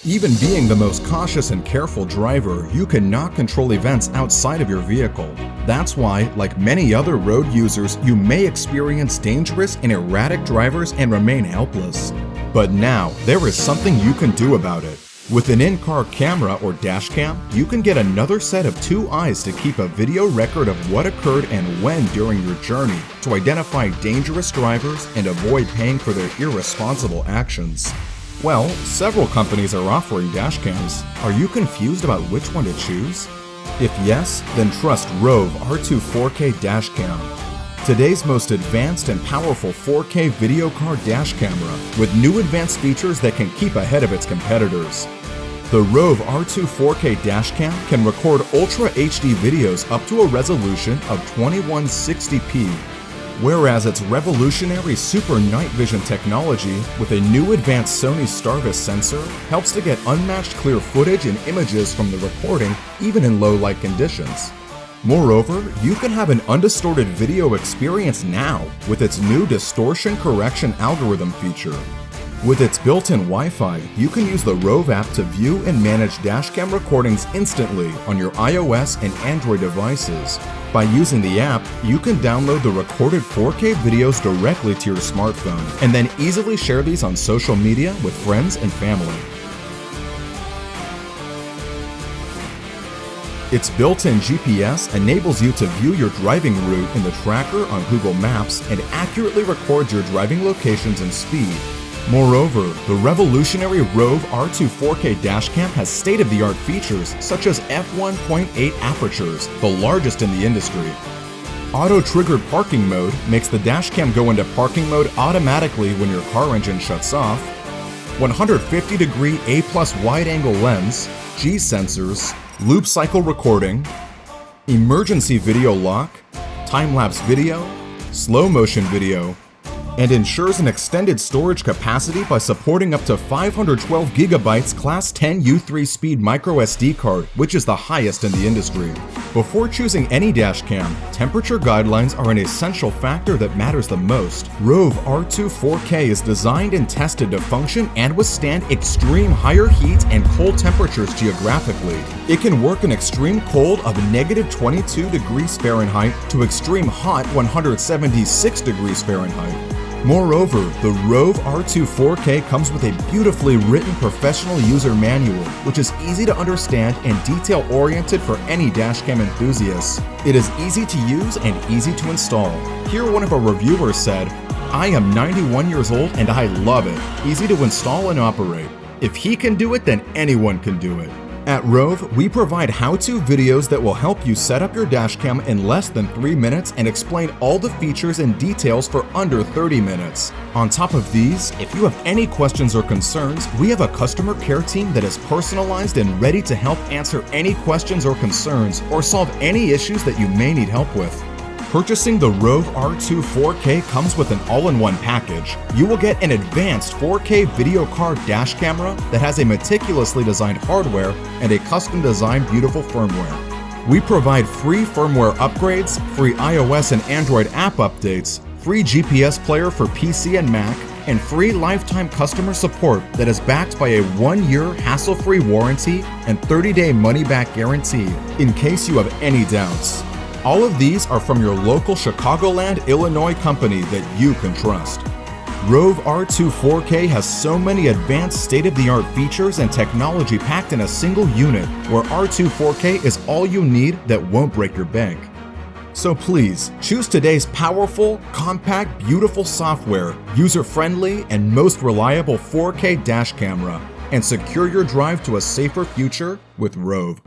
Even being the most cautious and careful driver, you cannot control events outside of your vehicle. That's why, like many other road users, you may experience dangerous and erratic drivers and remain helpless. But now, there is something you can do about it. With an in-car camera or dash cam, you can get another set of two eyes to keep a video record of what occurred and when during your journey to identify dangerous drivers and avoid paying for their irresponsible actions. Well, several companies are offering dash cams. Are you confused about which one to choose? If yes, then trust Rove R2-4k dash cam. Today's most advanced and powerful 4K video card dash camera with new advanced features that can keep ahead of its competitors. The Rove R2-4k dash cam can record Ultra HD videos up to a resolution of 2160p, whereas its revolutionary Super Night Vision technology with a new advanced Sony Starvis sensor helps to get unmatched clear footage and images from the recording even in low light conditions. Moreover, you can have an undistorted video experience now with its new distortion correction algorithm feature. With its built-in Wi-Fi, you can use the Rove app to view and manage dashcam recordings instantly on your iOS and Android devices. By using the app, you can download the recorded 4K videos directly to your smartphone and then easily share these on social media with friends and family. Its built-in GPS enables you to view your driving route in the tracker on Google Maps and accurately records your driving locations and speed. Moreover, the revolutionary Rove R2-4k dashcam has state-of-the-art features such as f1.8 apertures, the largest in the industry. Auto-triggered parking mode makes the dashcam go into parking mode automatically when your car engine shuts off. 150-degree A+ wide-angle lens, G sensors, loop cycle recording, emergency video lock, time-lapse video, slow motion video, and ensures an extended storage capacity by supporting up to 512 GB Class 10 U3 speed microSD card, which is the highest in the industry. Before choosing any dashcam, temperature guidelines are an essential factor that matters the most. Rove R2-4k is designed and tested to function and withstand extreme higher heat and cold temperatures geographically. It can work in extreme cold of -22 degrees Fahrenheit to extreme hot 176 degrees Fahrenheit. Moreover, the Rove R2-4k comes with a beautifully written professional user manual, which is easy to understand and detail-oriented for any dashcam enthusiasts. It is easy to use and easy to install. Here one of our reviewers said, "I am 91 years old and I love it. Easy to install and operate. If he can do it, then anyone can do it." At Rove, we provide how-to videos that will help you set up your dashcam in less than 3 minutes and explain all the features and details for under 30 minutes. On top of these, if you have any questions or concerns, we have a customer care team that is personalized and ready to help answer any questions or concerns or solve any issues that you may need help with. Purchasing the Rove R2-4k comes with an all-in-one package. You will get an advanced 4K video card dash camera that has a meticulously designed hardware and a custom-designed beautiful firmware. We provide free firmware upgrades, free iOS and Android app updates, free GPS player for PC and Mac, and free lifetime customer support that is backed by a 1-year hassle-free warranty and 30-day money-back guarantee in case you have any doubts. All of these are from your local Chicagoland, Illinois company that you can trust. Rove R2-4k has so many advanced state-of-the-art features and technology packed in a single unit, where R2-4k is all you need that won't break your bank. So please, choose today's powerful, compact, beautiful software, user-friendly, and most reliable 4K dash camera, and secure your drive to a safer future with Rove.